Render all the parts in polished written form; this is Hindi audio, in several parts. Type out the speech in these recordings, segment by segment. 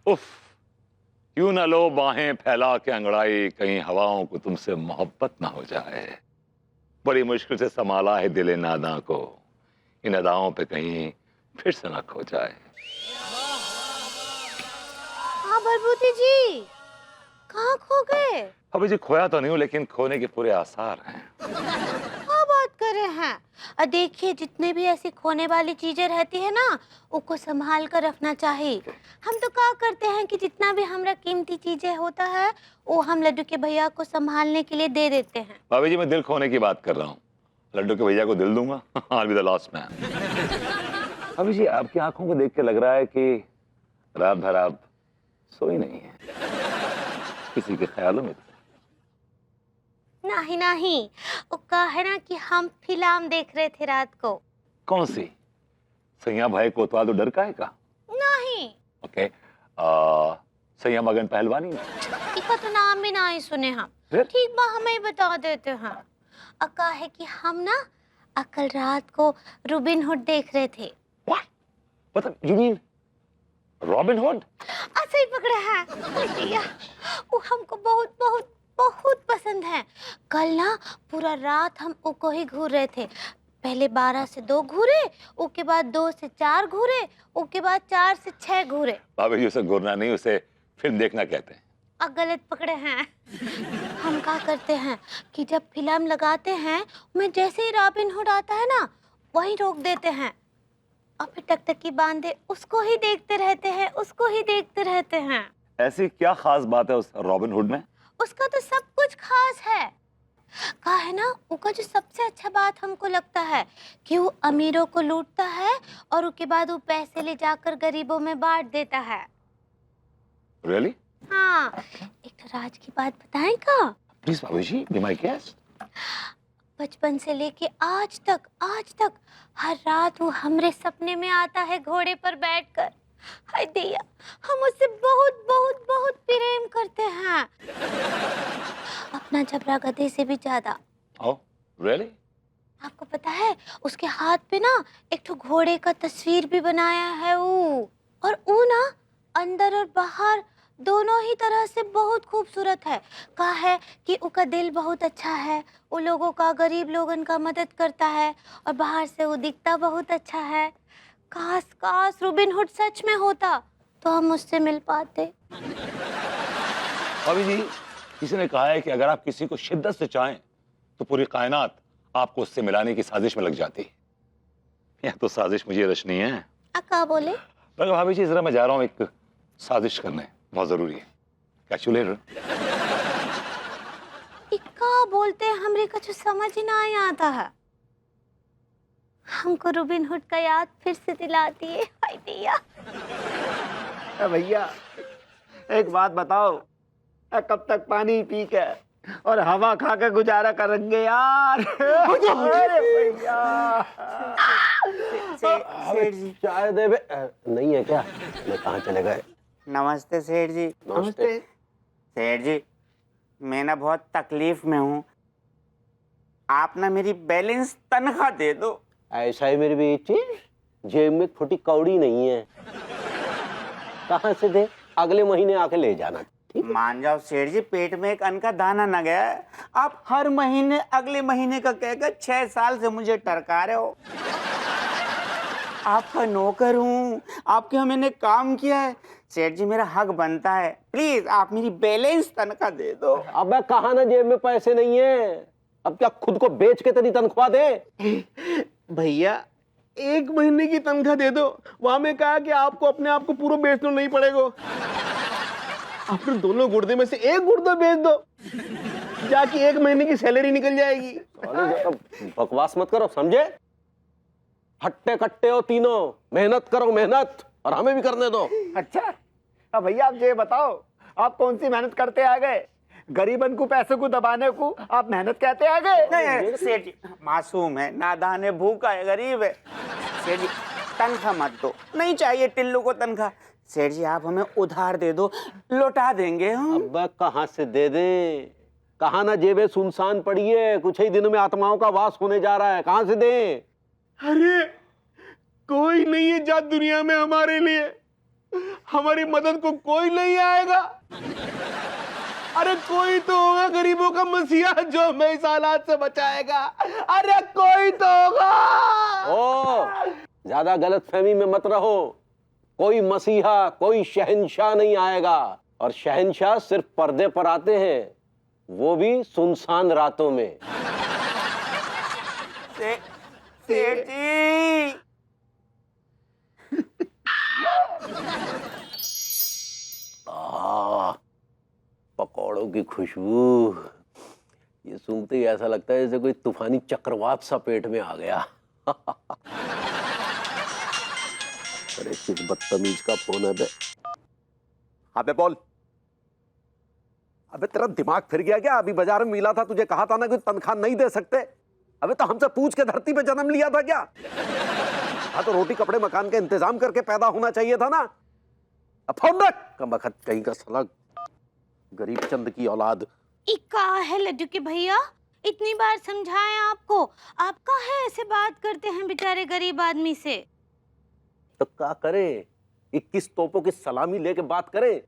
उफ, यूं न लो बाहें फैला के अंगड़ाई, कहीं हवाओं को तुमसे मोहब्बत ना हो जाए। बड़ी मुश्किल से संभाला है दिल नादा को, इन अदाओं पे कहीं फिर से न खो जाए। हाँ बलबूती जी, कहाँ खो गए? अभी जी खोया तो नहीं हूं, लेकिन खोने के पूरे आसार हैं। क्या बात कर रहे हैं? और देखिए, जितने भी ऐसी खोने वाली चीजें रहती है ना, उनको संभाल कर रखना चाहिए। हम तो क्या करते हैं कि जितना भी हमारा कीमती चीजें होता है, वो हम लड्डू के भैया को संभालने के लिए दे देते हैं। भाभी जी, मैं दिल खोने की बात कर रहा हूँ। लड्डू के भैया को दिल दूंगा। I'll be the last man। भाभी जी, आपकी आंखों को देख के लग रहा है कि रात भर आप सोई नहीं है, किसी के ख्यालों में। नहीं नहीं, वो कहा है ना कि हम फिल्म देख रहे थे रात को। कौन सी? सैया भाई कोतवाल तो डर का है का? नहीं, ओके। सैया मगन पहलवानी में? इसका तो नाम भी ना ही सुने हम। फिर? ठीक बा, हमें बता देते हैं। अका है कि हम ना कल रात को रॉबिन हुड देख रहे थे। What? मतलब you mean रॉबिन हुड? ऐसे ही पकड़े हैं भैया, वो हमको बहुत बहुत बहुत पसंद है। कल ना पूरा रात हम उसको ही घूर रहे थे। पहले 12 से 2 घूरे, उसके बाद 2 से 4 घूरे, उसके बाद 4 से 6 घूरे। भाभी जी, उसे घूरना नहीं, उसे फिल्म देखना कहते हैं। अब गलत पकड़े हैं। हम क्या करते हैं कि जब फिल्म लगाते हैं, मैं जैसे ही रॉबिन हुड आता है ना, वहीं रोक देते हैं और फिर टकटकी बांधे उसको ही देखते रहते हैं, उसको ही देखते रहते हैं। ऐसी क्या खास बात है उस रॉबिन हुड में? उसका तो सब कुछ खास है। कहा है ना, उसका जो सबसे अच्छा बात हमको लगता है कि वो अमीरों को लूटता है और उसके बाद वो पैसे ले जाकर गरीबों में बांट देता है। Really? हाँ, एक तो राज की बात बताएं का? Please भाभी जी, be my guest। बचपन से लेके आज तक हर रात वो हमरे सपने में आता है घोड़े पर बैठकर। हाय दैया, हम उससे बहुत बहुत बहुत प्रेम करते हैं, अपना जबरा गधे से भी ज्यादा। Oh, really? आपको पता है, उसके हाथ पे ना एक तो घोड़े का तस्वीर भी बनाया है वो, और वो ना अंदर और बाहर दोनों ही तरह से बहुत खूबसूरत है। कहा है कि उसका दिल बहुत अच्छा है, वो लोगों का, गरीब लोगन का मदद करता है, और बाहर से वो दिखता बहुत अच्छा है। काश काश रॉबिन हुड सच में होता तो हम उससे मिल पाते। भाभी जी, किसी ने कहा है कि अगर आप किसी को शिद्दत से चाहें तो पूरी कायनात आपको उससे मिलाने की साजिश में लग जाती है। यह तो साजिश मुझे रचनी है। क्या बोले? मगर भाभी जी, जरा मैं जा रहा हूँ एक साजिश करने, बहुत जरूरी है। Catch you later. क्या बोलते हैं, हमरे का जो समझ ही ना ही आता है। हमको रॉबिन हुड का याद फिर से दिलाती है। हाय भैया, भैया एक बात बताओ, कब तक पानी पी के और हवा खा के गुजारा करेंगे यार? अरे भैया, सेठ जी चाय दे बे। नहीं है क्या? मैं कहाँ चले गए? नमस्ते सेठ जी। नमस्ते। सेठ जी, मैं ना बहुत तकलीफ में हूँ, आप ना मेरी बैलेंस तनख्वाह दे दो। ऐसा ही मेरी बेटी, जेब में फुटी कौड़ी नहीं है। कहाँ से दे? अगले महीने आके ले जाना। मान जाओ सेठ जी, पेट में एक अन्न का दाना न गया है। आप हर महीने अगले महीने का कहकर 6 साल से मुझे टरका रहे हो। आपका नौकर हूँ, आपके यहाँ मैंने काम किया है। सेठ जी, मेरा हक बनता है, प्लीज आप मेरी बैलेंस तनख्वाह दे दो। अब कहा ना जेब में पैसे नहीं है, अब क्या खुद को बेच के तेरी तनख्वाह दे? भैया 1 महीने की तनख्वाह दे दो, वहां में कहा कि आपको अपने आप को पूरा बेचना नहीं पड़ेगा। अपने दोनों गुर्दे में से एक गुर्दा बेच दो, जाके 1 महीने की सैलरी निकल जाएगी। बकवास मत करो, समझे? हट्टे कट्टे हो तीनों, मेहनत करो मेहनत, और हमें भी करने दो। अच्छा, अब भैया आप ये बताओ, आप कौन सी मेहनत करते आ गए? गरीबन को पैसे को दबाने को आप मेहनत कहते आ गए? नहीं सेठ जी, मासूम है, नादान है, भूखा है, गरीब है। सेठ जी, तनख्वाह मत दो, नहीं चाहिए टिल्लू को तनख्वाह। सेठ जी, आप हमें उधार दे दो, लौटा देंगे हम। अब कहाँ से दे दे? कहा ना जेबें सुनसान पड़ी है, कुछ ही दिनों में आत्माओं का वास होने जा रहा है, कहाँ से दे? अरे कोई नहीं है जात दुनिया में हमारे लिए, हमारी मदद को कोई नहीं आएगा। अरे कोई तो होगा गरीबों का मसीहा जो हमें इस हालात से बचाएगा। अरे कोई तो होगा। ओ, ज्यादा गलतफहमी में मत रहो। कोई मसीहा, कोई शहंशाह नहीं आएगा। और शहंशाह सिर्फ पर्दे पर आते हैं, वो भी सुनसान रातों में। सेठ जी, पकौड़ों की खुशबू, ये सूंघते ही ऐसा लगता है जैसे कोई तूफानी चक्रवात सा पेट में आ गया। अरे किस बदतमीज का फोन है बे। अबे बोल। अबे तेरा दिमाग फिर गया क्या? अभी बाजार में मिला था, तुझे कहा था ना कि तनख्वाह नहीं दे सकते। अबे तो हमसे पूछ के धरती पे जन्म लिया था क्या? हाँ तो रोटी कपड़े मकान का इंतजाम करके पैदा होना चाहिए था ना। अब फोन रख, कमबख्त कहीं का साला गरीब चंद की औलाद। इक्का है लड्डू के भैया, इतनी बार समझाएं आपको, आप काहे ऐसे बात करते हैं बेचारे गरीब आदमी से। तो क्या करे? 21 तोपों की सलामी लेके बात करे?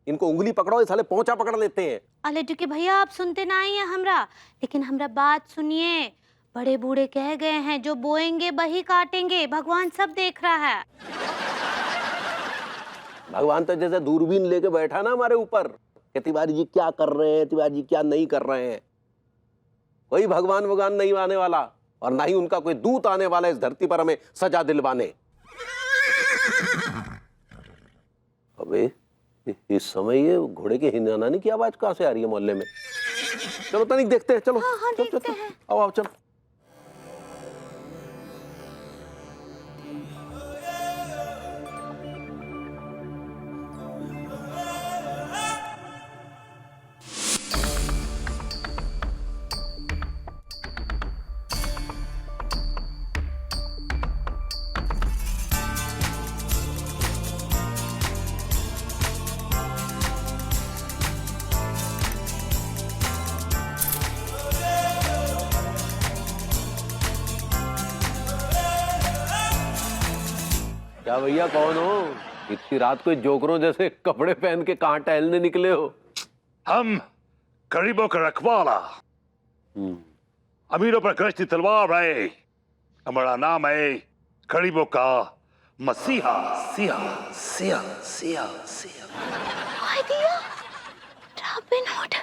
इनको उंगली पकड़ो, ये साले पोंचा पकड़ लेते हैं। लड्डू के भैया आप सुनते ना ही हैं हमरा, लेकिन हमरा बात सुनिए। बड़े बूढ़े कह गए हैं, जो बोएंगे वही काटेंगे। भगवान सब देख रहा है। भगवान तो जैसे दूरबीन लेके बैठा ना हमारे ऊपर कि तिवारी जी क्या कर रहे हैं, तिवारी जी क्या नहीं कर रहे हैं। कोई भगवान भगवान नहीं आने वाला, और ना ही उनका कोई दूत आने वाला इस धरती पर हमें सजा दिलवाने। अबे इस समय ये घोड़े के हिंदाने की आवाज कहां से आ रही है मोहल्ले में? चलो तनिक देखते हैं। चलो हाँ, चल, देखते चल, हैं। आओ आओ चल। क्या भैया कौन हो? इतनी रात को जोकरों जैसे कपड़े पहन के कहां टहलने निकले हो? हम गरीबों का रखवाला, अमीरों पर गश्ती तलवार है। हमारा नाम है गरीबों का मसीहा। सिया सिया सिया सिया। हाय दिया, रॉबिन हुड,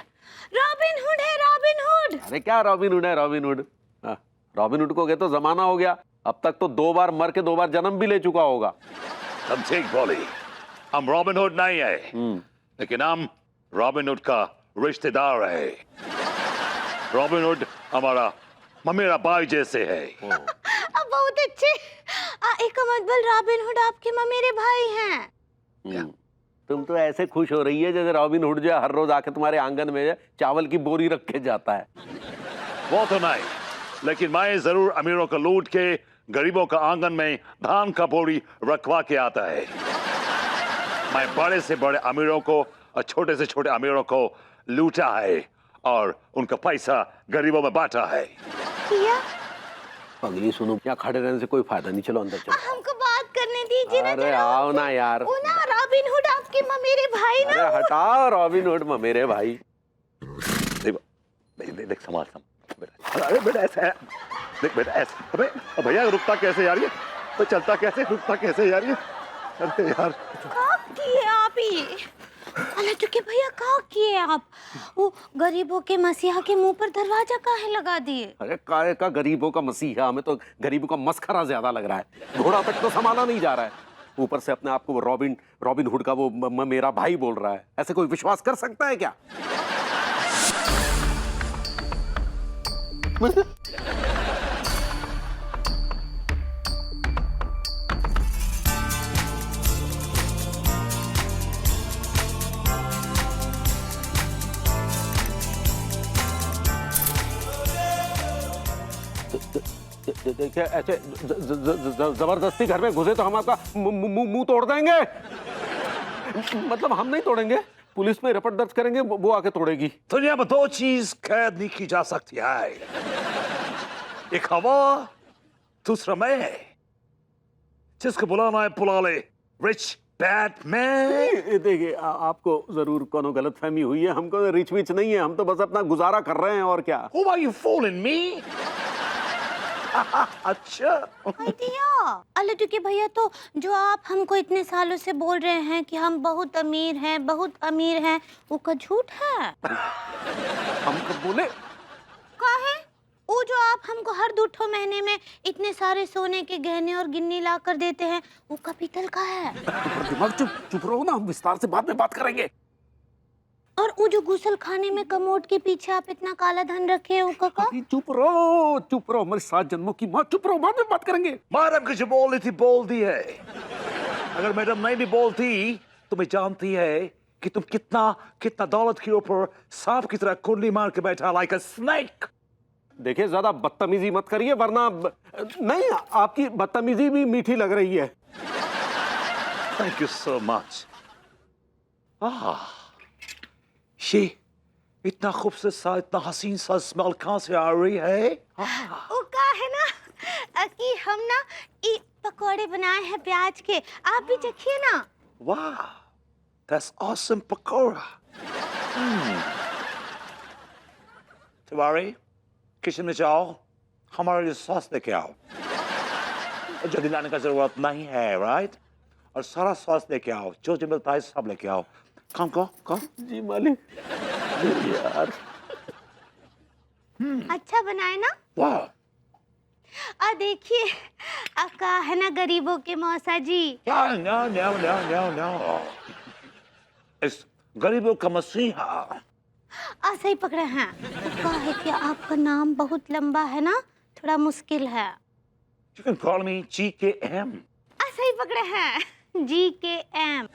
रॉबिन हुड है, रॉबिन हुड। अरे क्या रॉबिन हुड है? रॉबिन हुड, रॉबिन हुड को गए तो जमाना हो गया। अब तक तो 2 बार मर के 2 बार जन्म भी ले चुका होगा। तुम ठीक बोली, हम रॉबिन हुड नहीं है, लेकिन हम रॉबिन हुड का रिश्तेदार है। रॉबिन हुड हमारा मेरा भाई जैसे है। अब बहुत अच्छे। एक मतलब रॉबिन हुड आपके मेरे भाई हैं। तुम तो ऐसे खुश हो रही है जैसे रॉबिन हुड जो हर रोज आके तुम्हारे आंगन में चावल की बोरी रख के जाता है। वो तो नहीं, लेकिन मैं जरूर अमीरों को लूट के गरीबों का आंगन में धान का बोरी रखवा के आता है। मैं बड़े से बड़े अमीरों को और छोटे से छोटे अमीरों को लूटा है और उनका पैसा गरीबों में बांटा है। किया? अगली सुनो, क्या खड़े रहने से कोई फायदा नहीं। चलो अंदर चलो। हमको बात करने दीजिए ना। अरे आओ ना यार। वो ना रॉबिन हुड आपके मेरे भाई ना। अरे हटाओ रॉबिन हुड मेरे भाई। देख संभाल संभाल। अरे बेटा ऐसा है, देख बेटा ऐसा। अबे भैया रुकता कैसे यार? ये तो चलता कैसे, रुकता कैसे यार? ये अरे यार क्या किए आप ही? लड्डू के भैया क्या किए आप? वो गरीबों के मसीहा के मुंह पर दरवाजा काहे लगा दिए? अरे काहे का गरीबों का मसीहा? हमें तो गरीबों का मस्खरा ज्यादा लग रहा है। घोड़ा तक तो संभाला नहीं जा रहा है, ऊपर से अपने आप को रॉबिन हुड का वो मेरा भाई बोल रहा है। ऐसे कोई विश्वास कर सकता है क्या? देखिए ऐसे जबरदस्ती घर में घुसे तो हम आपका मुंह तोड़ देंगे। मतलब हम नहीं तोड़ेंगे, पुलिस में रिपोर्ट दर्ज करेंगे, वो आके तोड़ेगी। दुनिया में 2 चीज कैद नहीं की जा सकती है, एक हवा, दूसरा मैं। जिसको बुलाना है बुला ले, रिच बैटमैन। देखिए आपको जरूर कोनो गलतफहमी हुई है, हमको रिच विच नहीं है, हम तो बस अपना गुजारा कर रहे हैं और क्या। Who are you fooling me? अच्छा। भैया लड्डू के भैया, तो जो आप हमको इतने सालों से बोल रहे हैं कि हम बहुत अमीर हैं, वो का झूठ है। हम कब बोले? का है वो जो आप हमको हर 2 महीने में इतने सारे सोने के गहने और गिन्नी ला कर देते हैं, वो का पीतल का है। दिमाग चुप रहो ना, हम विस्तार से बाद में बात करेंगे। और वो जो गुसल खाने में कमोड के पीछे आप इतना काला धन रखे हैं, वो का? चुप रहो, हमारे 7 जन्मों की माँ, चुप रहो, बाद में बात करेंगे। मैडम कुछ बोल रही थी, बोल दी है। अगर मैडम नहीं भी बोलती तो मैं जानती है कि तुम कितना दौलत के ऊपर सांप की तरह कुंडली मार के बैठा, लाइक अ स्नेक। देखिए ज्यादा बदतमीजी मत करिए, वरना नहीं, आपकी बदतमीजी भी मीठी लग रही है। Thank you so much. ये इतना खूबसूरत सा, इतना हसीन सा स्मेल कहाँ से आ रही है? वो का है ना कि हम ना ये पकोड़े बनाए हैं प्याज के, आप भी चखिए ना। वाह, that's awesome pakora. Tiwari, kitchen में जाओ, हमारे लिए सॉस लेके आओ। जल्दी लाने का जरूरत नहीं है, राइट? और सारा सॉस लेके आओ, जो जो मिलता है सब लेके आओ। कम। जी मालिक। यार अच्छा बनाए ना? वाह। देखिए का है ना गरीबों के मौसा जी। No. इस गरीबों का मसीहा। सही पकड़े हैं। का है कि आपका नाम बहुत लंबा है ना, थोड़ा मुश्किल है। You can call me GKM। सही पकड़े हैं, GKM।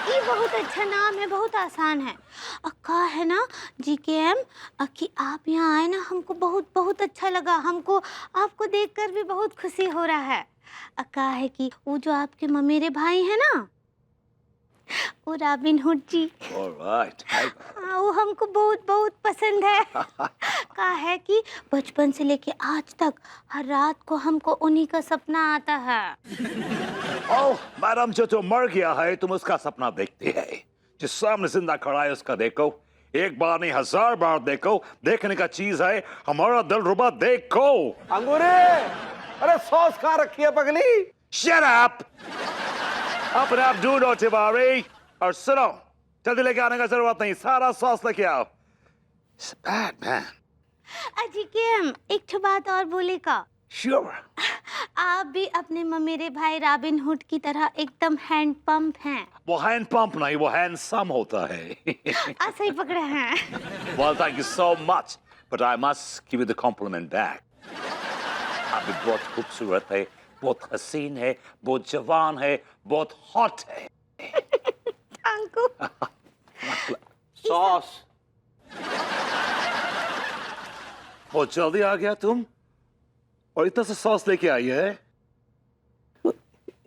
ये बहुत अच्छा नाम है, बहुत आसान है। का है ना GKM कि आप यहाँ आए ना, हमको बहुत अच्छा लगा। हमको आपको देखकर भी बहुत खुशी हो रहा है। का है कि वो जो आपके ममेरे भाई है ना, वो रॉबिन हुड जी। Alright। वो हमको बहुत पसंद है। का है कि बचपन से लेके आज तक हर रात को हमको उन्हीं का सपना आता है। ओह मैडम, जो तो मर गया है तुम उसका सपना देखती है, जो सामने जिंदा खड़ा है उसका देखो। एक बार नहीं 1000 बार देखो, देखने का चीज है हमारा दिलरुबा, देखो। अंगूरे, अरे सॉस कहाँ रखी है पगली? Shut up! अपने आप ढूंढो तिवारी, और सुनो, जल्दी लेके आने का जरूरत नहीं, सारा सॉस लेके आओ। It's bad man। GKM एक ठो बात और बोले का? Sure। आप भी अपने ममेरे भाई रॉबिन हुड की तरह एकदम हैंड पंप हैं। वो हैंड पंप नहीं, वो हैंडसम होता है। सही पकड़े हैं। Well, thank you so much, but I must give you the compliment back। आप भी बहुत खूबसूरत है, बहुत हसीन है, बहुत जवान है, बहुत हॉट है। अंकु सॉस। बहुत जल्दी आ गया तुम, और इतना सा सॉस लेके आई है।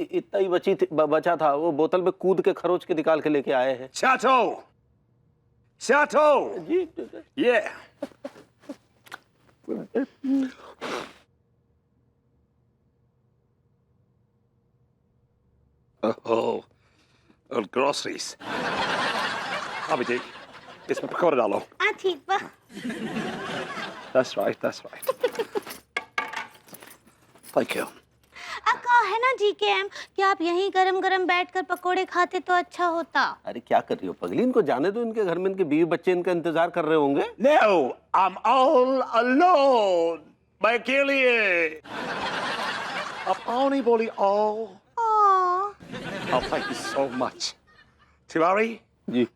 इतना ही बचा था, वो बोतल में कूद के खरोच के निकाल के लेके आए हैं। Chato! जी Yeah। Oh, और groceries। अभी जी, इसमें पकौड़े डालो। ठीक बा। That's right। Thank you। का है ना GKM कि आप यहीं गरम बैठकर पकोड़े खाते तो अच्छा होता। अरे क्या कर रही हो पगली, इनको जाने दो, इनके घर में इनके बीवी बच्चे इनका इंतजार कर रहे होंगे। No, I'm all alone। मैं अकेली है। अब आओ नहीं बोली all। Oh, thank you so much। Tiwari, जी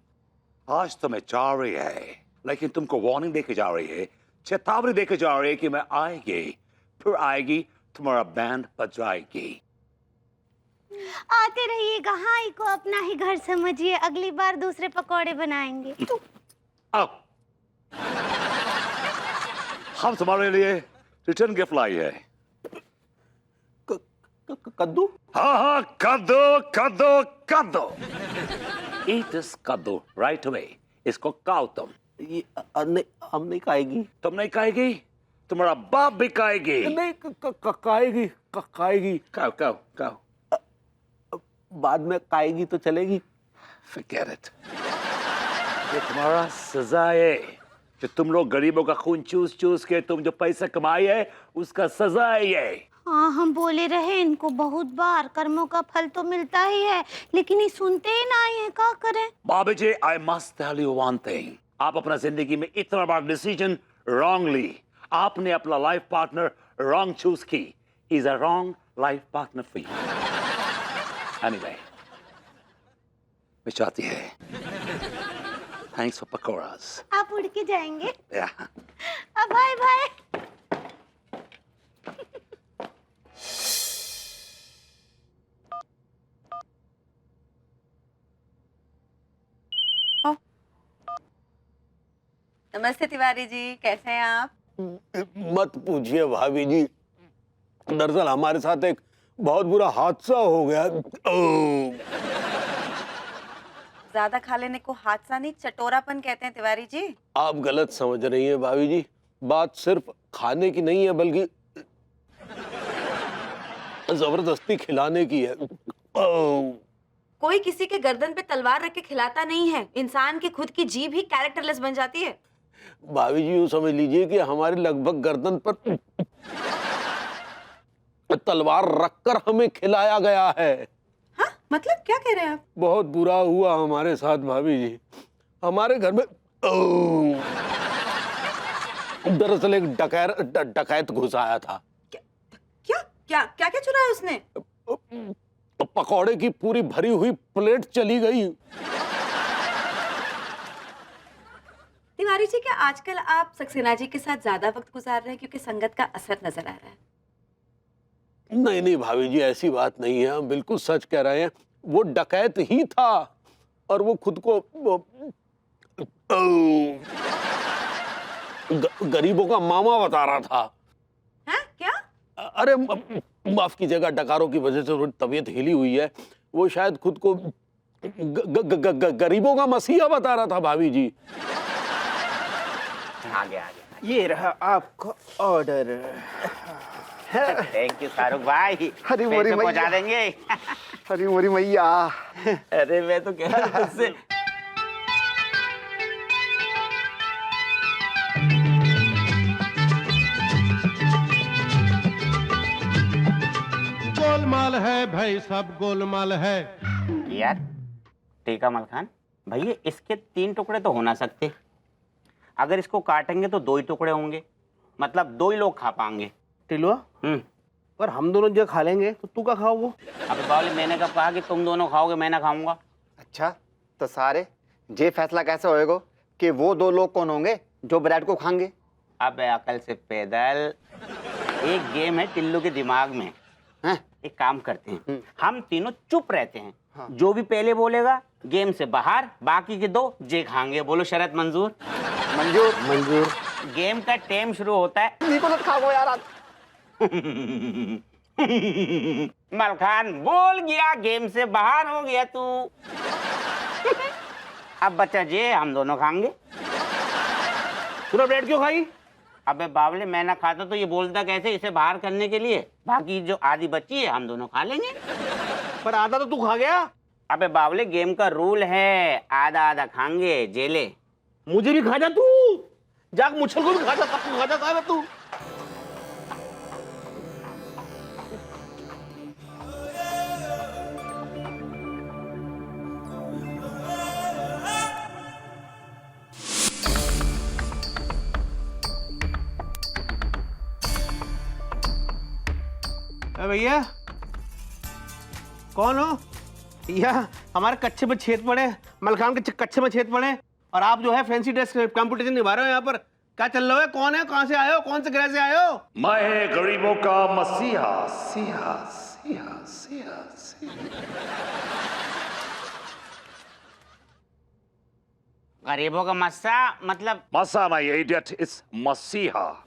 आज तो मैं जा रही है, लेकिन तुमको वार्निंग देके जा रही है, चेतावनी देके जा रही है कि मैं आएगी, फिर आएगी, तुम्हारा बैंड बजाएगी। आते रहिएगा, हाँ को अपना ही घर समझिए, अगली बार दूसरे पकोड़े बनाएंगे। आओ, हम तुम्हारे लिए रिटर्न गिफ्ट लाई है। कद्दू? हाँ, कद्दू। Eat this कद्दू right away। इसको खाओ तुम। ये नहीं, हम नहीं खाएगी। तुम नहीं खाएगी, तुम्हारा बाप भी खाएगी। नहीं खाएगी। खाओ। बाद में खाएगी तो चलेगी। Forget it. ये तुम्हारा सजा है कि तुम लोग गरीबों का खून चूस चूस के तुम जो पैसा कमाए है उसका सजा है ये। हाँ, हम बोले रहे इनको बहुत बार, कर्मों का फल तो मिलता ही है, लेकिन ये सुनते ही ना है, क्या करें? बाबू जी, I must tell you one thing. आप अपना जिंदगी में इतना बड़ा डिसीजन wrongly, आपने अपना लाइफ पार्टनर wrong चूज की। He's a wrong life partner for you. Anyway, मैं चाहती है। Thanks for pakoras. आप उड़ के जाएंगे? Yeah. अब बाय बाय। नमस्ते तिवारी जी, कैसे हैं आप? मत पूछिए भाभी जी, दरअसल हमारे साथ एक बहुत बुरा हादसा हो गया। ज्यादा खा लेने को हादसा नहीं, चटोरापन कहते हैं तिवारी जी। आप गलत समझ रही हैं भाभी जी, बात सिर्फ खाने की नहीं है बल्कि जबरदस्ती खिलाने की है। कोई किसी के गर्दन पे तलवार रख के खिलाता नहीं है, इंसान की खुद की जीभ ही कैरेक्टरलेस बन जाती है। भाभी जी यूं समझ लीजिए कि हमारे लगभग गर्दन पर तलवार रखकर हमें खिलाया गया है। हाँ, मतलब क्या कह रहे हैं आप? बहुत बुरा हुआ हमारे साथ भाभी जी। हमारे घर में दरअसल एक डकैत घुस आया था। क्या क्या क्या क्या चुराया उसने? पकौड़े की पूरी भरी हुई प्लेट चली गई। तिवारी जी, क्या आजकल आप सक्सेना जी के साथ ज्यादा वक्त गुजार रहे हैं क्योंकि संगत का असर नजर आ रहा है? नहीं नहीं भाभी जी, ऐसी बात नहीं है, हम बिल्कुल सच कह रहे हैं। वो डकैत ही था और वो खुद को गरीबों का मामा बता रहा था। हैं? क्या? अरे माफ कीजिएगा, डकारों की वजह से थोड़ी तबीयत हिली हुई है। वो शायद खुद को गरीबों का मसीहा बता रहा था भाभी जी। आ गया। ये रहा आपका ऑर्डर। थैंक यू शाहरुख भाई। हरी मोरी पैसे पहुंचा मैया। देंगे। हरी मोरी मैया। अरे मैं तो कह रहा हूँ तुझसे। गोलमाल है भाई, सब गोलमाल है। यार टीका मल खान भैया, इसके 3 टुकड़े तो हो ना सकते। अगर इसको काटेंगे तो 2 ही टुकड़े होंगे, मतलब 2 ही लोग खा पाएंगे। टिलुआ, पर हम दोनों जो खा लेंगे तो तू क्या खाओगे? अबे बावली, मैंने कब कहा कि तुम दोनों खाओगे, मैं ना खाऊंगा? अच्छा, तो सारे ये फैसला कैसे होएगा कि वो 2 लोग कौन होंगे जो ब्रेड को खाएंगे? अबे अकल से पैदल, एक गेम है टिल्लू के दिमाग में। हैं? एक काम करते हैं, हम तीनों चुप रहते हैं। जो भी पहले बोलेगा गेम से बाहर, बाकी के 2 जे खाएंगे। बोलो शरत मंजूर? मंजूर। मंजूर। गेम का टाइम शुरू होता है। निको तो खाओ यार आज। मलखान बोल गया, गेम से बाहर हो गया तू। अब बच्चा जे हम दोनों खाएंगे। तूने ब्रेड क्यों खाई? अबे बावले, मैं ना खाता तो ये बोलता कैसे इसे बाहर करने के लिए? बाकी जो आधी बची है हम दोनों खा लेंगे। पर आधा तो तू खा गया। अबे बावले, गेम का रूल है, आधा आधा खाएंगे जेले। मुझे भी खा जा तू, जाग मुच्छल को भी खा जा, सबको खा जा, खा तू। भैया कौन हो? भैया हमारे कच्चे में छेद पड़े, मलखान के कच्चे में छेद पड़े, और आप जो है फैंसी ड्रेस कंपटीशन निभा रहे हो। यहाँ पर क्या चल रहा है? कौन है? कहाँ से आए हो? कौन से ग्रह से आए हो? मैं गरीबों का मसीहा। सिहा सिहा सिहा सिहा। गरीबों का मस्सा मतलब? मसा माय इडियट, इट्स मसीहा।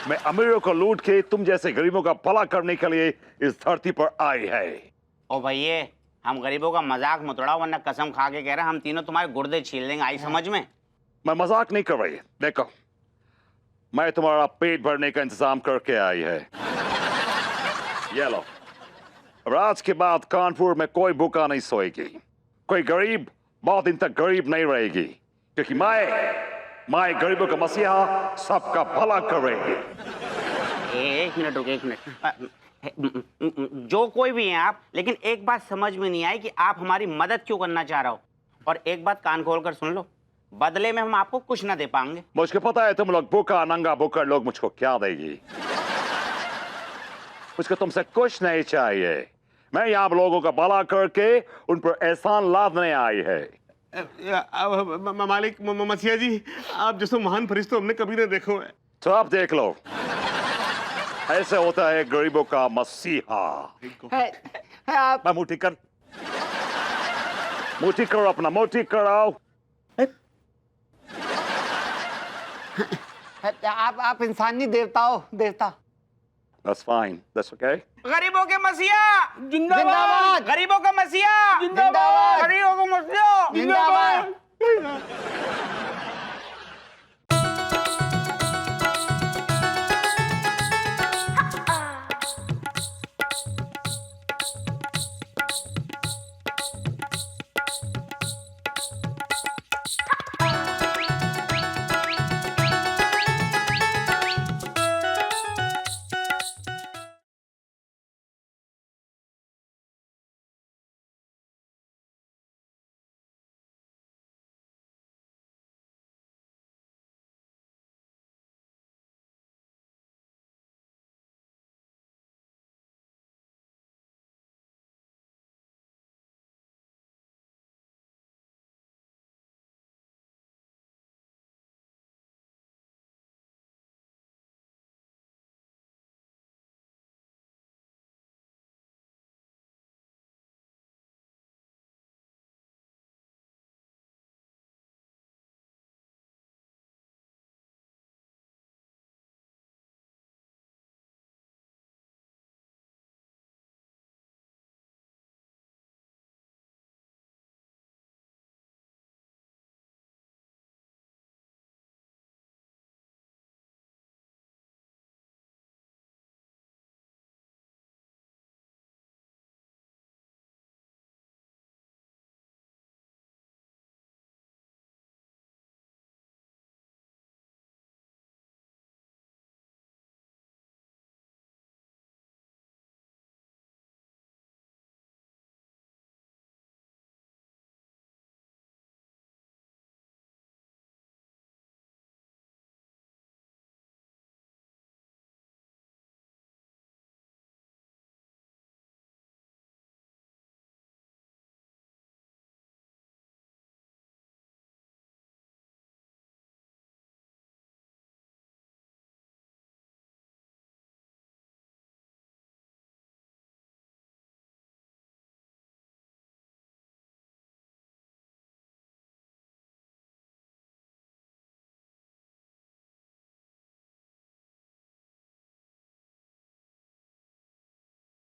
मैं अमीरों को लूट के तुम जैसे गरीबों का भला करने के लिए इस धरती पर आई है। ओ भैया, हम गरीबों का मजाक मत उड़ाओ, वरना कसम खा के कह रहे हैं हम तीनों तुम्हारे गुर्दे छील देंगे। आई समझ में? मैं मजाक नहीं कर रही। देखो, मैं तुम्हारा पेट भरने का इंतजाम करके आई है। ये लो, और आज के बाद कानपुर में कोई भूखा नहीं सोएगी, कोई गरीब बहुत दिन तक गरीब नहीं रहेगी, क्योंकि मैं गरीबों का मसीहा सबका भला करेंगे। एक मिनट रुके, एक मिनट। जो कोई भी हैं आप, लेकिन एक बात समझ में नहीं आई कि आप हमारी मदद क्यों करना चाह रहे हो। और एक बात कान खोल कर सुन लो, बदले में हम आपको कुछ ना दे पाएंगे। मुझको पता है तुम लोग भूखा नंगा भूखा लोग मुझको क्या देगी। मुझको तुमसे कुछ नहीं चाहिए। मैं यहाँ लोगों का भला करके उन पर एहसान लादने आई है। मालिक मसीहा जी, आप जैसे महान फरिश्ता हमने कभी नहीं देखो है। तो आप देख लो, ऐसे होता है गरीबों का मसीहा। है आप मुट्ठी कर, मुट्ठी करो, अपना मुट्ठी कराओ। आप इंसानी देवता हो, देवता। That's fine. That's okay. गरीबों के मसीहा जिंदाबाद। गरीबों का मसीहा जिंदाबाद।